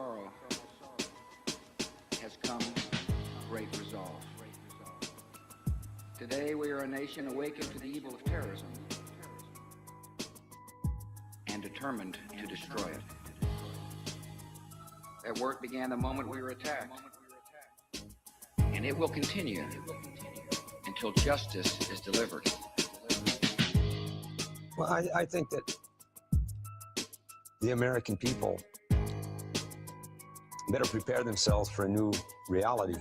sorrow has come great resolve. Today we are a nation awakened to the evil of terrorism and determined to destroy it. That work began the moment we were attacked, and it will continue until justice is delivered. Well, I think that the American people better prepare themselves for a new reality.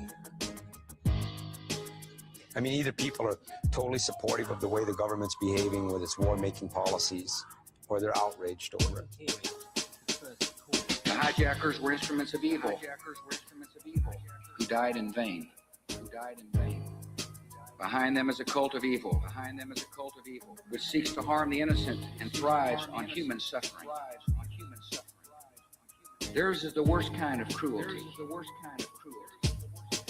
I mean, either people are totally supportive of the way the government's behaving with its war-making policies, or they're outraged over it. The hijackers were instruments of evil who died in vain. Behind them is a cult of evil, which seeks to harm the innocent and thrives on human suffering. Theirs is the worst kind of cruelty.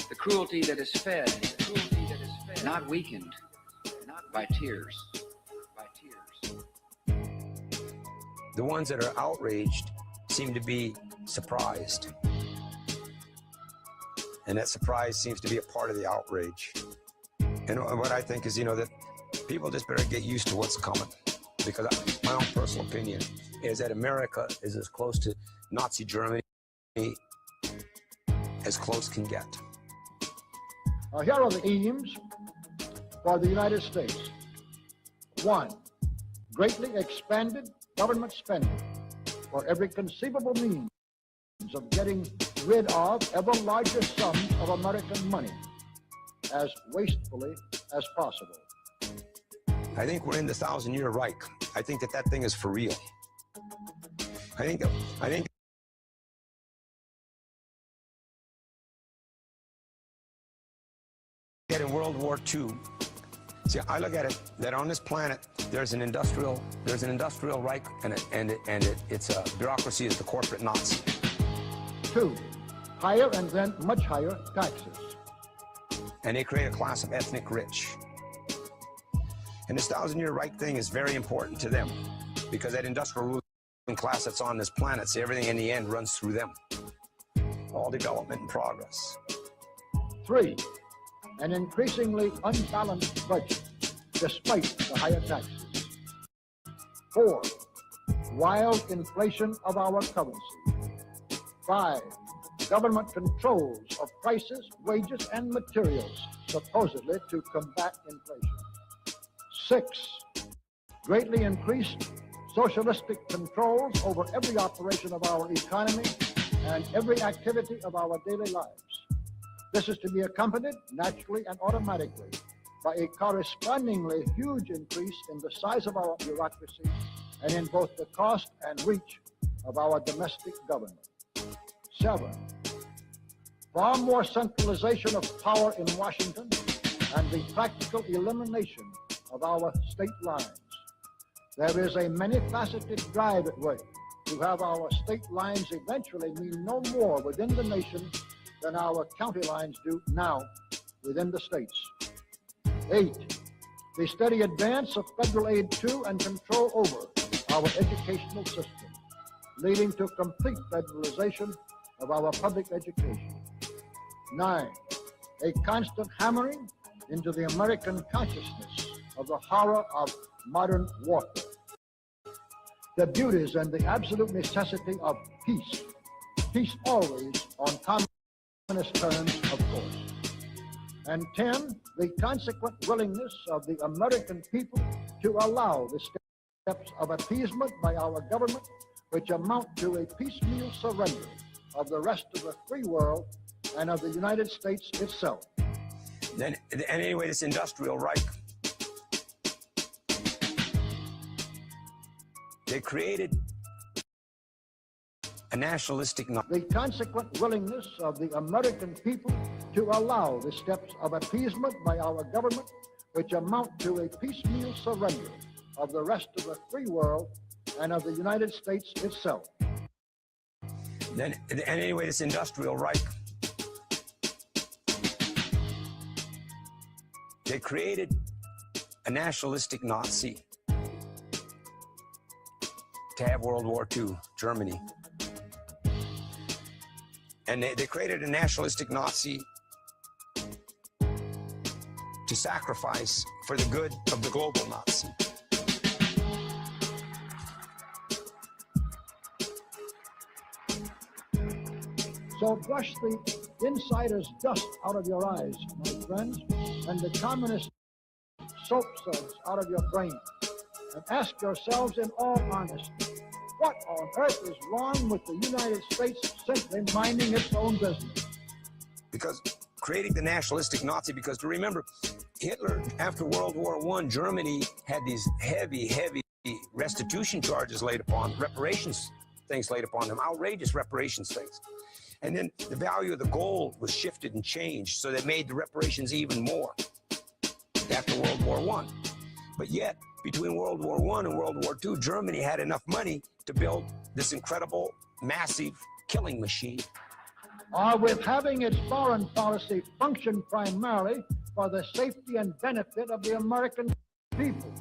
The cruelty that is fed, not weakened, by tears. The ones that are outraged seem to be surprised. And that surprise seems to be a part of the outrage. And what I think is, that people just better get used to what's coming. Because my own personal opinion is that America is as close to Nazi Germany as close can get. Here are the aims for the United States. 1, greatly expanded government spending for every conceivable means of getting rid of ever larger sums of American money as wastefully as possible. I think we're in the 1,000-year Reich. I think that thing is for real. I think in World War II, see, I look at it that on this planet there's an industrial Reich, and its bureaucracy is the corporate Nazi. 2, higher and then much higher taxes. And they create a class of ethnic rich. And this 1,000-year Reich thing is very important to them, because that industrial ruling class that's on this planet, see, everything in the end runs through them. All development and progress. 3, an increasingly unbalanced budget, despite the higher taxes. 4, wild inflation of our currency. 5, government controls of prices, wages, and materials, supposedly to combat inflation. 6, greatly increased socialistic controls over every operation of our economy and every activity of our daily lives. This is to be accompanied naturally and automatically by a correspondingly huge increase in the size of our bureaucracy and in both the cost and reach of our domestic government. 7, far more centralization of power in Washington and the practical elimination of our state lines. There is a many-faceted drive at way to have our state lines eventually mean no more within the nation than our county lines do now within the states. 8, the steady advance of federal aid to and control over our educational system, leading to complete federalization of our public education. 9, a constant hammering into the American consciousness of the horror of modern warfare, the beauties and the absolute necessity of peace, peace always on communist terms, of course. And 10, the consequent willingness of the American people to allow the steps of appeasement by our government, which amount to a piecemeal surrender of the rest of the free world and of the United States itself. And anyway, this industrial Reich, they created a nationalistic... The consequent willingness of the American people to allow the steps of appeasement by our government, which amount to a piecemeal surrender of the rest of the free world and of the United States itself. And anyway, this industrial Reich, they created a nationalistic Nazi to have World War II, Germany. And they created a nationalistic Nazi to sacrifice for the good of the global Nazi. So brush the insider's dust out of your eyes, my friends, and the communist soap suds out of your brain, and ask yourselves in all honesty, what on earth is wrong with the United States simply minding its own business? Because creating the nationalistic Nazi, because to remember, Hitler, after World War I, Germany had these heavy restitution charges laid upon, reparations things laid upon them, outrageous reparations things. And then the value of the gold was shifted and changed, so that made the reparations even more after World War I. But yet, between World War I and World War II, Germany had enough money to build this incredible, massive killing machine. With having its foreign policy function primarily for the safety and benefit of the American people.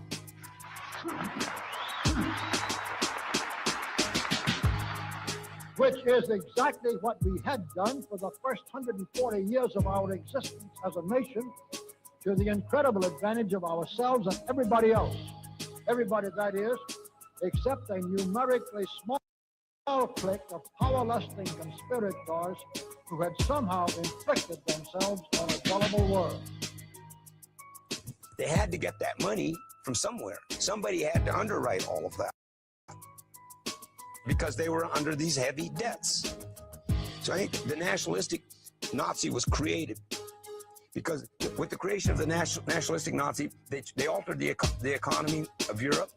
Which is exactly what we had done for the first 140 years of our existence as a nation, to the incredible advantage of ourselves and everybody else. Everybody, that is, except a numerically small clique of power-lusting conspirators who had somehow inflicted themselves on a gullible world. They had to get that money from somewhere. Somebody had to underwrite all of that, because they were under these heavy debts. So I think the nationalistic Nazi was created because with the creation of the nationalistic Nazi, they altered the economy of Europe.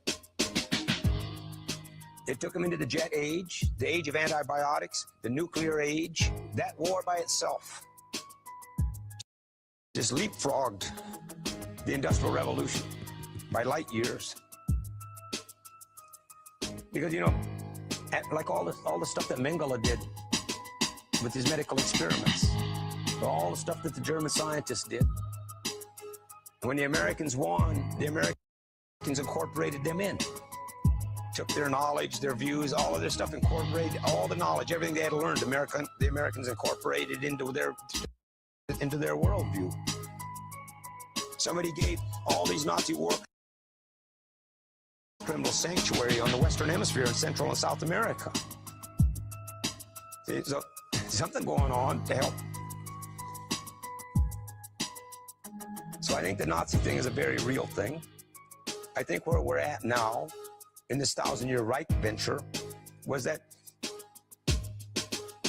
They took them into the jet age, the age of antibiotics, the nuclear age. That war by itself just leapfrogged the Industrial Revolution by light years. Because, you know, like all the stuff that Mengele did with his medical experiments, all the stuff that the German scientists did. When the Americans won, the Americans incorporated them in. Took their knowledge, their views, all of their stuff, incorporated all the knowledge, everything they had learned, the Americans incorporated into their worldview. Somebody gave all these Nazi war criminal sanctuary on the Western Hemisphere in Central and South America. See, so something going on to help. So I think the Nazi thing is a very real thing. I think where we're at now in this 1,000-year Reich venture was that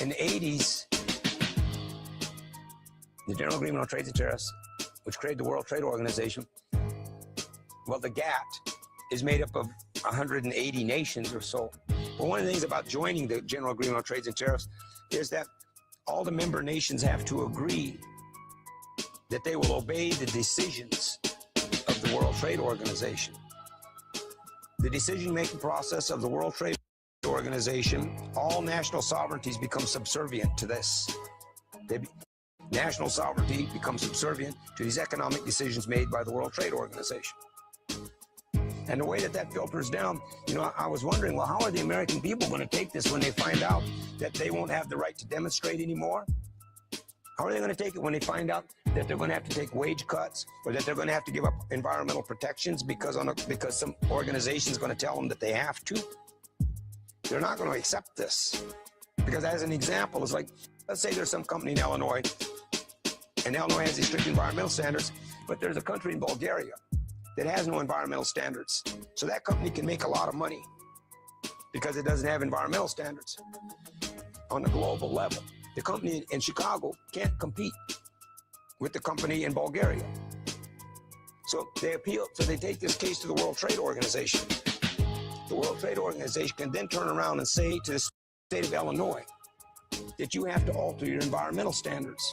in the 80s, the General Agreement on Trades and Tariffs, which created the World Trade Organization, well, the GATT is made up of 180 nations or so. But one of the things about joining the General Agreement on Trades and Tariffs is that all the member nations have to agree that they will obey the decisions of the World Trade Organization. The decision-making process of the World Trade Organization, all national sovereignties become subservient to this. National sovereignty becomes subservient to these economic decisions made by the World Trade Organization. And the way that filters down, you know, I was wondering, well, how are the American people going to take this when they find out that they won't have the right to demonstrate anymore? How are they going to take it when they find out that they're going to have to take wage cuts, or that they're going to have to give up environmental protections because some organization is going to tell them that they have to? They're not going to accept this. Because as an example, it's like, let's say there's some company in Illinois, and Illinois has these strict environmental standards, but there's a country in Bulgaria that has no environmental standards. So that company can make a lot of money because it doesn't have environmental standards on a global level. The company in Chicago can't compete with the company in Bulgaria. So they appeal, so they take this case to the World Trade Organization. The World Trade Organization can then turn around and say to the state of Illinois that you have to alter your environmental standards.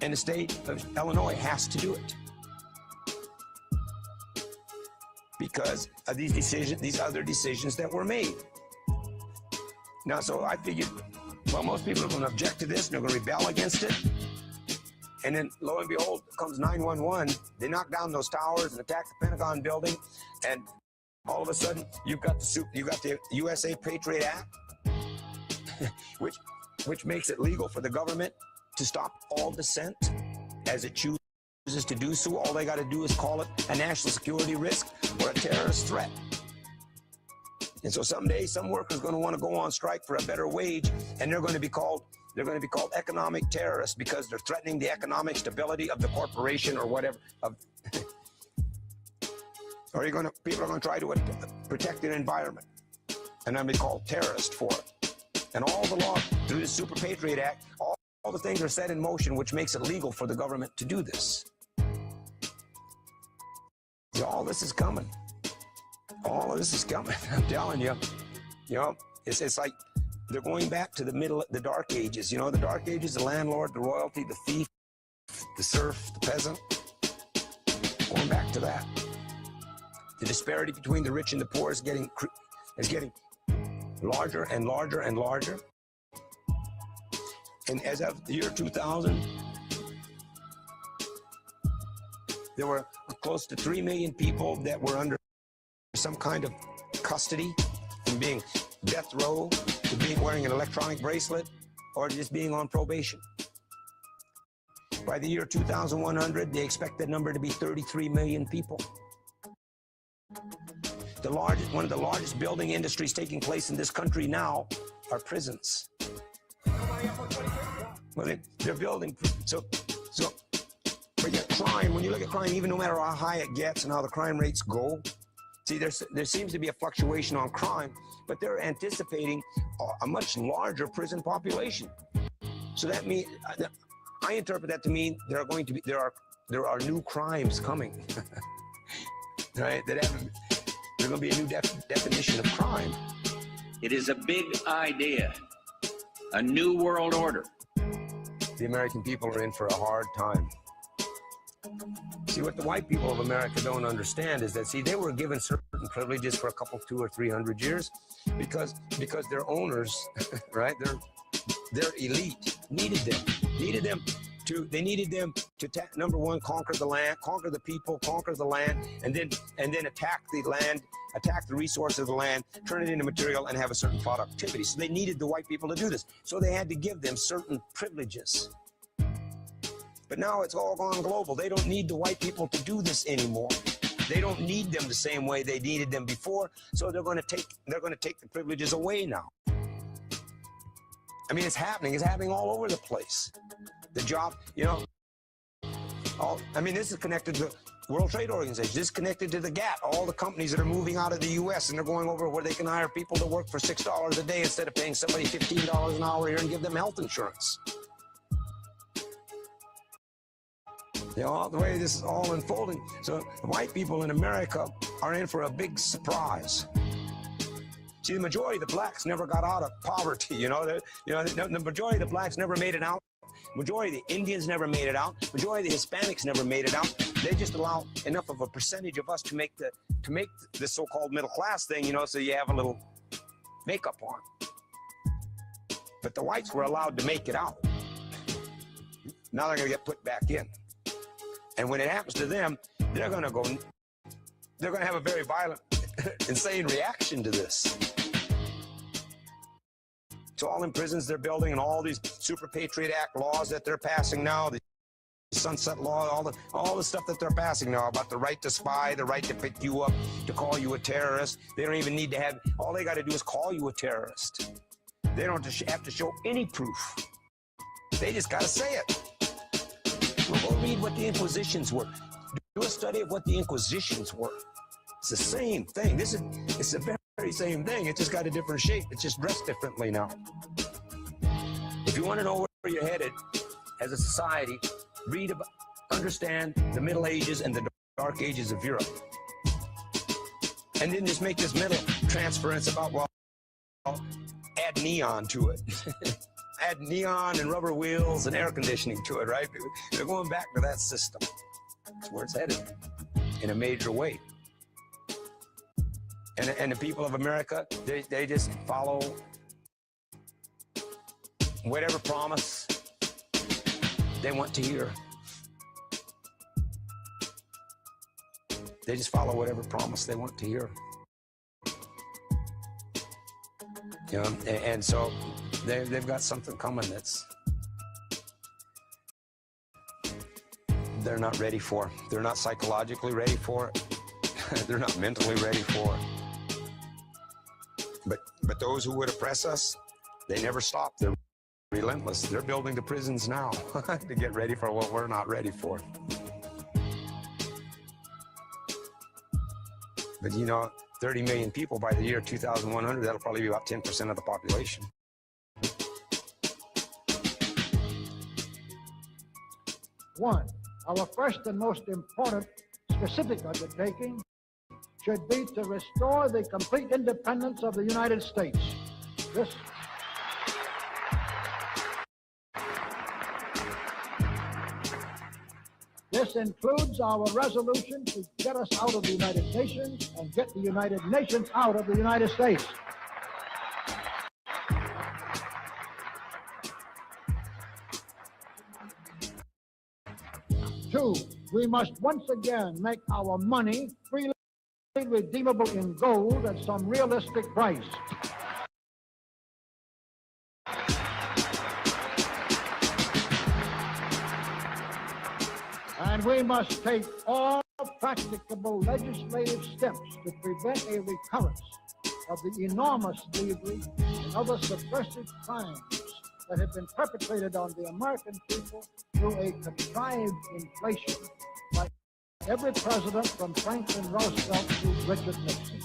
And the state of Illinois has to do it, because of these other decisions that were made. Now, so I figured, well, most people are going to object to this, and they're going to rebel against it. And then, lo and behold, comes 911. They knock down those towers and attack the Pentagon building, and all of a sudden, you've got the USA Patriot Act. which makes it legal for the government to stop all dissent as it chooses to do so. All they got to do is call it a national security risk or a terrorist threat. And so someday some workers are going to want to go on strike for a better wage, and they're going to be called economic terrorists because they're threatening the economic stability of the corporation or whatever. Or people are going to try to protect the environment, and then be called terrorists for it. And all the law through the Super Patriot Act, all the things are set in motion, which makes it legal for the government to do this. So all this is coming. All of this is coming. I'm telling you. You know, it's like they're going back to the Dark Ages. You know, the Dark Ages, the landlord, the royalty, the thief, the serf, the peasant. Going back to that. The disparity between the rich and the poor is getting larger and larger and larger. And as of the year 2000, there were close to 3 million people that were under some kind of custody, from being death row to being wearing an electronic bracelet or just being on probation. By the year 2100, they expect that number to be 33 million people. One of the largest building industries taking place in this country now are prisons. Well, they're building, but yet crime, when you look at crime, even no matter how high it gets and how the crime rates go, see, there seems to be a fluctuation on crime, but they're anticipating a much larger prison population. So that means, I interpret that to mean there are new crimes coming, right? There's going to be a new definition of crime. It is a big idea, a new world order. The American people are in for a hard time. See, what the white people of America don't understand is that, see, they were given certain privileges for a couple, 200 or 300 years because their owners, right, their elite needed them to number one, conquer the land, conquer the people, conquer the land, and then attack the land, attack the resources of the land, turn it into material, and have a certain productivity. So they needed the white people to do this. So they had to give them certain privileges. But now it's all gone global. They don't need the white people to do this anymore. They don't need them the same way they needed them before. So they're going to take the privileges away now. I mean, it's happening. It's happening all over the place. The job, you know, this is connected to the World Trade Organization. This is connected to the GATT. All the companies that are moving out of the U.S. and they're going over where they can hire people to work for $6 a day instead of paying somebody $15 an hour here and give them health insurance. You know, the way this is all unfolding. So the white people in America are in for a big surprise. See, the majority of the blacks never got out of poverty. The majority of the blacks never made it out. Majority of the Indians never made it out. Majority of the Hispanics never made it out. They just allow enough of a percentage of us to make the so-called middle class thing, you know, so you have a little makeup on. But the whites were allowed to make it out. Now they're going to get put back in. And when it happens to them, they're going to have a very violent, insane reaction to this. So all in prisons they're building, and all these Super Patriot Act laws that they're passing now, the Sunset Law, all the stuff that they're passing now about the right to spy, the right to pick you up, to call you a terrorist. They don't even need to have, all they got to do is call you a terrorist. They don't have to show any proof. They just got to say it. We'll go read what the Inquisitions were. Do a study of what the Inquisitions were. It's the same thing. It's the very same thing. It just got a different shape. It's just dressed differently now. If you want to know where you're headed as a society, understand the Middle Ages and the Dark Ages of Europe. And then just make this middle transference about, well, add neon to it. Add neon and rubber wheels and air conditioning to it, right? They're going back to that system. That's where it's headed in a major way. And the people of America, they just follow whatever promise they want to hear. They just follow whatever promise they want to hear. You know, and so They've got something coming that's they're not ready for. They're not psychologically ready for it. They're not mentally ready for it. But those who would oppress us, they never stop. They're relentless. They're building the prisons now to get ready for what we're not ready for. But you know, 30 million people by the year 2100, that'll probably be about 10% of the population. One, our first and most important specific undertaking should be to restore the complete independence of the United States. This includes our resolution to get us out of the United Nations and get the United Nations out of the United States. Two, we must once again make our money freely redeemable in gold at some realistic price. And we must take all practicable legislative steps to prevent a recurrence of the enormous slavery and other subversive crimes that have been perpetrated on the American people through a contrived inflation by every president from Franklin Roosevelt to Richard Nixon.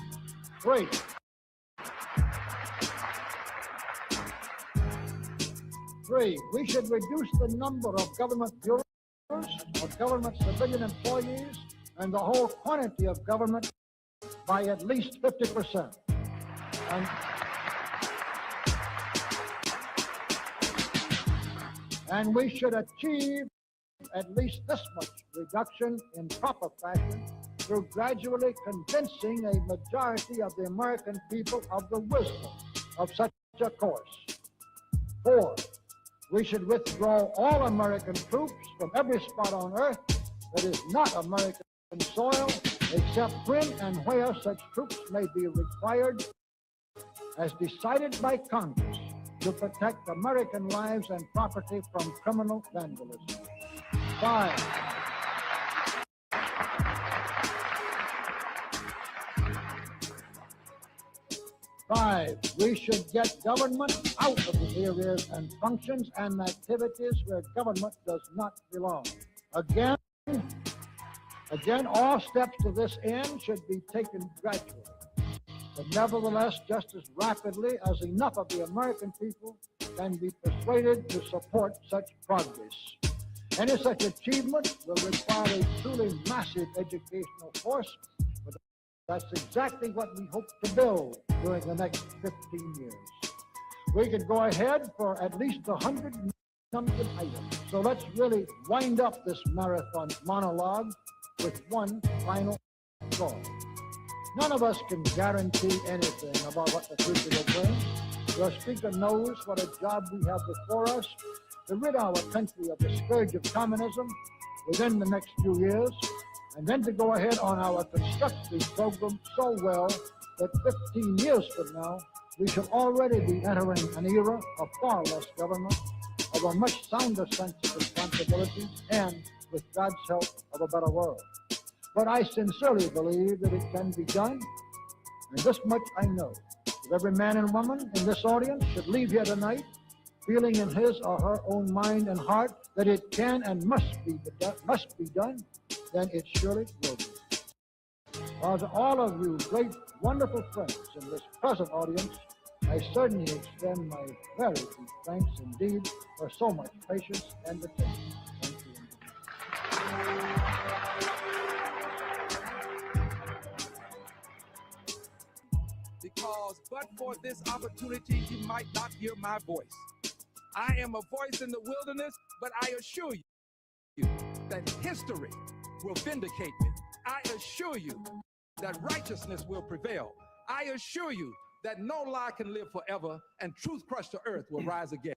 Three, we should reduce the number of government bureaus, of government civilian employees, and the whole quantity of government by at least 50%. And we should achieve at least this much reduction in proper fashion through gradually convincing a majority of the American people of the wisdom of such a course. Four, we should withdraw all American troops from every spot on earth that is not American soil, except when and where such troops may be required, as decided by Congress, to protect American lives and property from criminal vandalism. Five, we should get government out of the areas and functions and activities where government does not belong. Again, all steps to this end should be taken gradually, but nevertheless just as rapidly as enough of the American people can be persuaded to support such progress. Any such achievement will require a truly massive educational force, but that's exactly what we hope to build during the next 15 years. We could go ahead for at least 100 something items. So let's really wind up this marathon monologue with one final thought. None of us can guarantee anything about what the future will bring. Your speaker knows what a job we have before us to rid our country of the scourge of communism within the next few years, and then to go ahead on our constructive program so well that 15 years from now, we shall already be entering an era of far less government, of a much sounder sense of responsibility, and, with God's help, of a better world. But I sincerely believe that it can be done, and this much I know, that every man and woman in this audience should leave here tonight feeling in his or her own mind and heart that it can and must be done, then it surely will be. While to all of you great, wonderful friends in this present audience, I certainly extend my very deep thanks indeed for so much patience and attention. Thank you. Because but for this opportunity, you might not hear my voice. I am a voice in the wilderness, but I assure you that history will vindicate me. I assure you that righteousness will prevail. I assure you that no lie can live forever and truth crushed to earth will rise again.